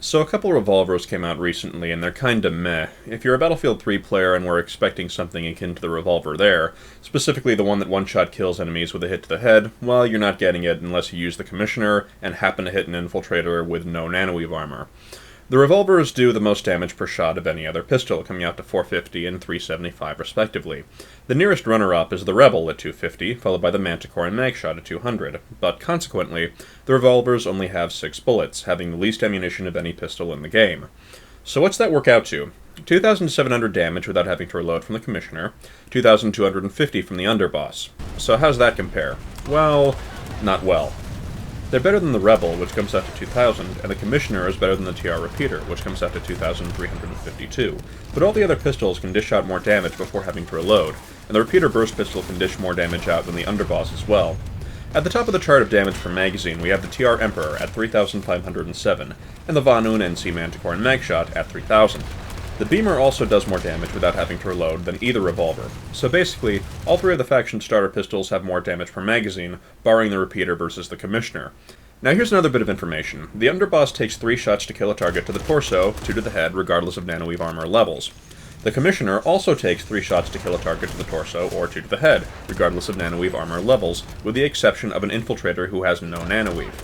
So a couple revolvers came out recently, and they're kinda meh. If you're a Battlefield 3 player and were expecting something akin to the revolver there, specifically the one that one-shot kills enemies with a hit to the head, well, you're not getting it unless you use the Commissioner and happen to hit an infiltrator with no nanoweave armor. The revolvers do the most damage per shot of any other pistol, coming out to 450 and 375 respectively. The nearest runner-up is the Rebel at 250, followed by the Manticore and Magshot at 200, but consequently, the revolvers only have 6 bullets, having the least ammunition of any pistol in the game. So what's that work out to? 2,700 damage without having to reload from the Commissioner, 2,250 from the Underboss. So how's that compare? Well, not well. They're better than the Rebel, which comes out to 2,000, and the Commissioner is better than the TR Repeater, which comes out to 2,352. But all the other pistols can dish out more damage before having to reload, and the Repeater Burst Pistol can dish more damage out than the Underboss as well. At the top of the chart of damage per magazine, we have the TR Emperor at 3,507, and the Von Un NC Manticore and Magshot at 3,000. The Beamer also does more damage without having to reload than either revolver. So basically, all three of the faction starter pistols have more damage per magazine, barring the Repeater versus the Commissioner. Now here's another bit of information. The Underboss takes 3 shots to kill a target to the torso, 2 to the head, regardless of nanoweave armor levels. The Commissioner also takes 3 shots to kill a target to the torso, or 2 to the head, regardless of nanoweave armor levels, with the exception of an infiltrator who has no nanoweave.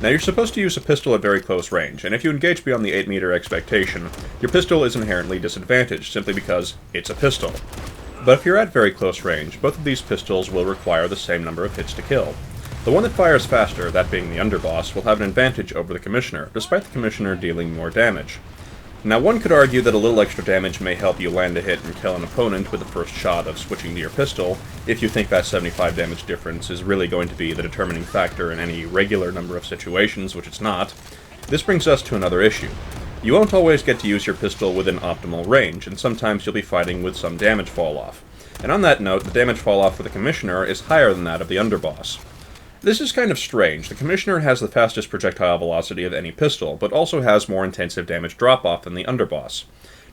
Now, you're supposed to use a pistol at very close range, and if you engage beyond the 8-meter expectation, your pistol is inherently disadvantaged, simply because it's a pistol. But if you're at very close range, both of these pistols will require the same number of hits to kill. The one that fires faster, that being the Underboss, will have an advantage over the Commissioner, despite the Commissioner dealing more damage. Now, one could argue that a little extra damage may help you land a hit and kill an opponent with the first shot of switching to your pistol, if you think that 75 damage difference is really going to be the determining factor in any regular number of situations, which it's not. This brings us to another issue. You won't always get to use your pistol within optimal range, and sometimes you'll be fighting with some damage fall-off. And on that note, the damage fall-off for the Commissioner is higher than that of the Underboss. This is kind of strange. The Commissioner has the fastest projectile velocity of any pistol, but also has more intensive damage drop-off than the Underboss.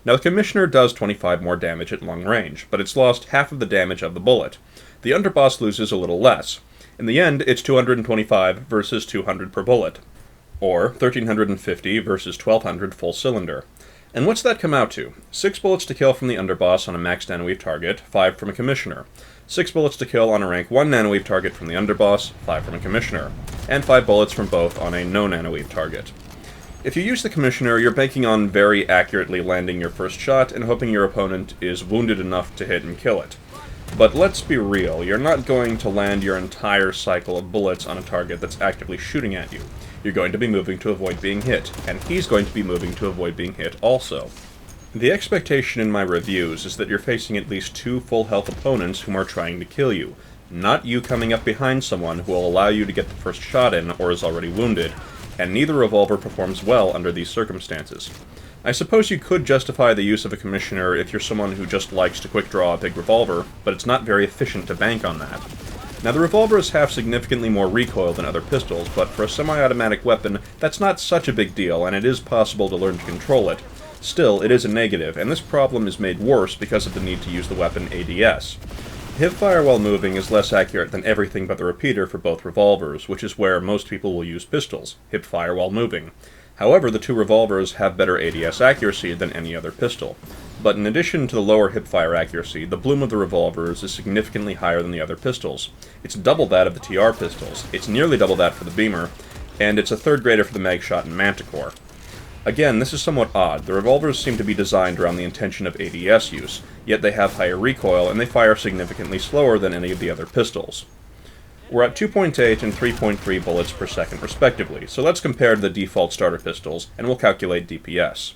Now, the Commissioner does 25 more damage at long range, but it's lost half of the damage of the bullet. The Underboss loses a little less. In the end, it's 225 versus 200 per bullet, or 1,350 versus 1,200 full cylinder. And what's that come out to? 6 bullets to kill from the Underboss on a max nanoweave target, 5 from a Commissioner. 6 bullets to kill on a rank 1 nanoweave target from the Underboss, 5 from a Commissioner. And 5 bullets from both on a no nanoweave target. If you use the Commissioner, you're banking on very accurately landing your first shot and hoping your opponent is wounded enough to hit and kill it. But let's be real, you're not going to land your entire cycle of bullets on a target that's actively shooting at you. You're going to be moving to avoid being hit, and he's going to be moving to avoid being hit also. The expectation in my reviews is that you're facing at least 2 full health opponents whom are trying to kill you, not you coming up behind someone who will allow you to get the first shot in or is already wounded, and neither revolver performs well under these circumstances. I suppose you could justify the use of a Commissioner if you're someone who just likes to quick draw a big revolver, but it's not very efficient to bank on that. Now, the revolvers have significantly more recoil than other pistols, but for a semi-automatic weapon, that's not such a big deal, and it is possible to learn to control it. Still, it is a negative, and this problem is made worse because of the need to use the weapon ADS. Hipfire while moving is less accurate than everything but the repeater for both revolvers, which is where most people will use pistols, hipfire while moving. However, the 2 revolvers have better ADS accuracy than any other pistol. But in addition to the lower hipfire accuracy, the bloom of the revolvers is significantly higher than the other pistols. It's double that of the TR pistols, it's nearly double that for the Beamer, and it's a third grader for the Magshot and Manticore. Again, this is somewhat odd. The revolvers seem to be designed around the intention of ADS use, yet they have higher recoil and they fire significantly slower than any of the other pistols. We're at 2.8 and 3.3 bullets per second respectively, so let's compare to the default starter pistols, and we'll calculate DPS.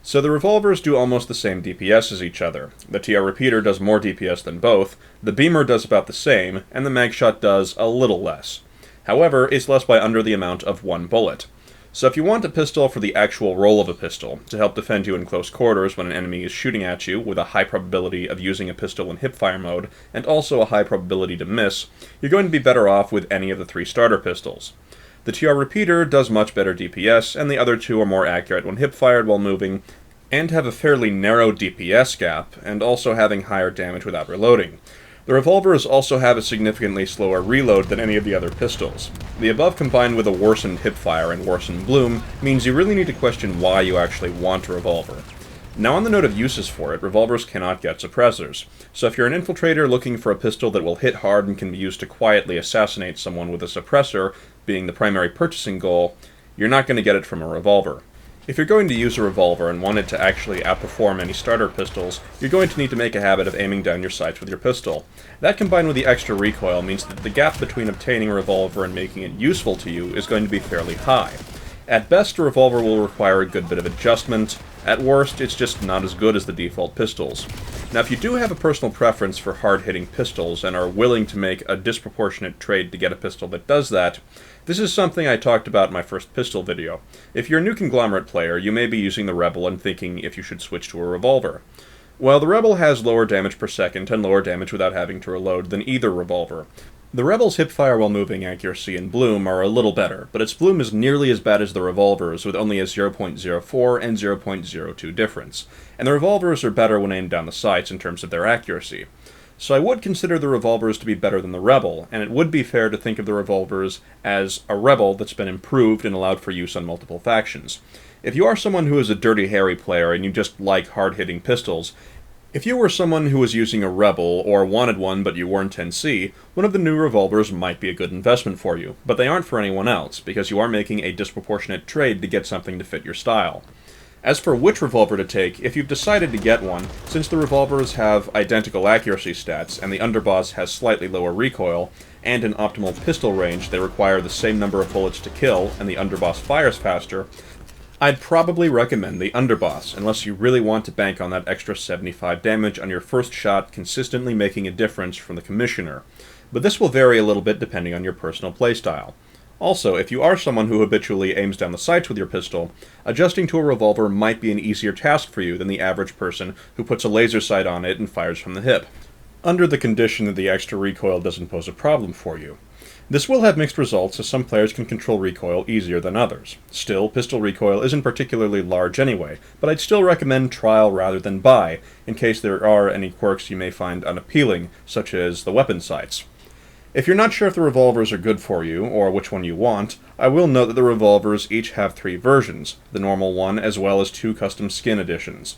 So the revolvers do almost the same DPS as each other. The TR Repeater does more DPS than both, the Beamer does about the same, and the Magshot does a little less. However, it's less by under the amount of 1 bullet. So if you want a pistol for the actual role of a pistol, to help defend you in close quarters when an enemy is shooting at you, with a high probability of using a pistol in hipfire mode, and also a high probability to miss, you're going to be better off with any of the 3 starter pistols. The TR Repeater does much better DPS, and the other 2 are more accurate when hip-fired while moving, and have a fairly narrow DPS gap, and also having higher damage without reloading. The revolvers also have a significantly slower reload than any of the other pistols. The above combined with a worsened hipfire and worsened bloom means you really need to question why you actually want a revolver. Now on the note of uses for it, revolvers cannot get suppressors. So if you're an infiltrator looking for a pistol that will hit hard and can be used to quietly assassinate someone with a suppressor being the primary purchasing goal, you're not going to get it from a revolver. If you're going to use a revolver and want it to actually outperform any starter pistols, you're going to need to make a habit of aiming down your sights with your pistol. That combined with the extra recoil means that the gap between obtaining a revolver and making it useful to you is going to be fairly high. At best, a revolver will require a good bit of adjustment. At worst, it's just not as good as the default pistols. Now, if you do have a personal preference for hard-hitting pistols and are willing to make a disproportionate trade to get a pistol that does that, this is something I talked about in my first pistol video. If you're a new conglomerate player, you may be using the Rebel and thinking if you should switch to a revolver. Well, the Rebel has lower damage per second and lower damage without having to reload than either revolver. The Rebel's hipfire while moving accuracy and bloom are a little better, but its bloom is nearly as bad as the revolver's with only a 0.04 and 0.02 difference, and the revolvers are better when aimed down the sights in terms of their accuracy. So I would consider the revolvers to be better than the Rebel, and it would be fair to think of the revolvers as a Rebel that's been improved and allowed for use on multiple factions. If you are someone who is a Dirty Harry player and you just like hard-hitting pistols, if you were someone who was using a Rebel, or wanted one but you weren't NC, one of the new revolvers might be a good investment for you, but they aren't for anyone else, because you are making a disproportionate trade to get something to fit your style. As for which revolver to take, if you've decided to get one, since the revolvers have identical accuracy stats, and the Underboss has slightly lower recoil, and an optimal pistol range they require the same number of bullets to kill, and the Underboss fires faster, I'd probably recommend the Underboss, unless you really want to bank on that extra 75 damage on your first shot consistently making a difference from the Commissioner, but this will vary a little bit depending on your personal playstyle. Also, if you are someone who habitually aims down the sights with your pistol, adjusting to a revolver might be an easier task for you than the average person who puts a laser sight on it and fires from the hip, under the condition that the extra recoil doesn't pose a problem for you. This will have mixed results, as some players can control recoil easier than others. Still, pistol recoil isn't particularly large anyway, but I'd still recommend trial rather than buy, in case there are any quirks you may find unappealing, such as the weapon sights. If you're not sure if the revolvers are good for you, or which one you want, I will note that the revolvers each have 3 versions, the normal one as well as 2 custom skin editions.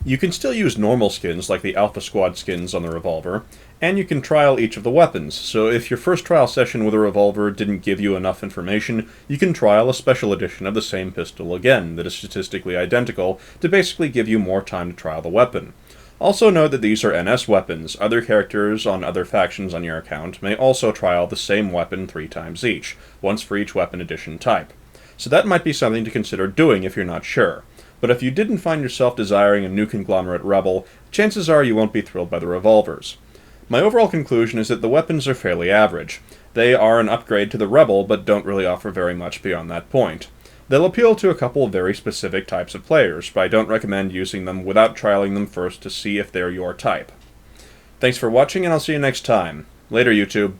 You can still use normal skins like the Alpha Squad skins on the revolver, and you can trial each of the weapons, so if your first trial session with a revolver didn't give you enough information, you can trial a special edition of the same pistol again that is statistically identical to basically give you more time to trial the weapon. Also note that these are NS weapons. Other characters on other factions on your account may also trial the same weapon 3 times each, once for each weapon edition type. So that might be something to consider doing if you're not sure. But if you didn't find yourself desiring a new conglomerate Rebel, chances are you won't be thrilled by the revolvers. My overall conclusion is that the weapons are fairly average. They are an upgrade to the Rebel, but don't really offer very much beyond that point. They'll appeal to a couple of very specific types of players, but I don't recommend using them without trialing them first to see if they're your type. Thanks for watching, and I'll see you next time. Later, YouTube.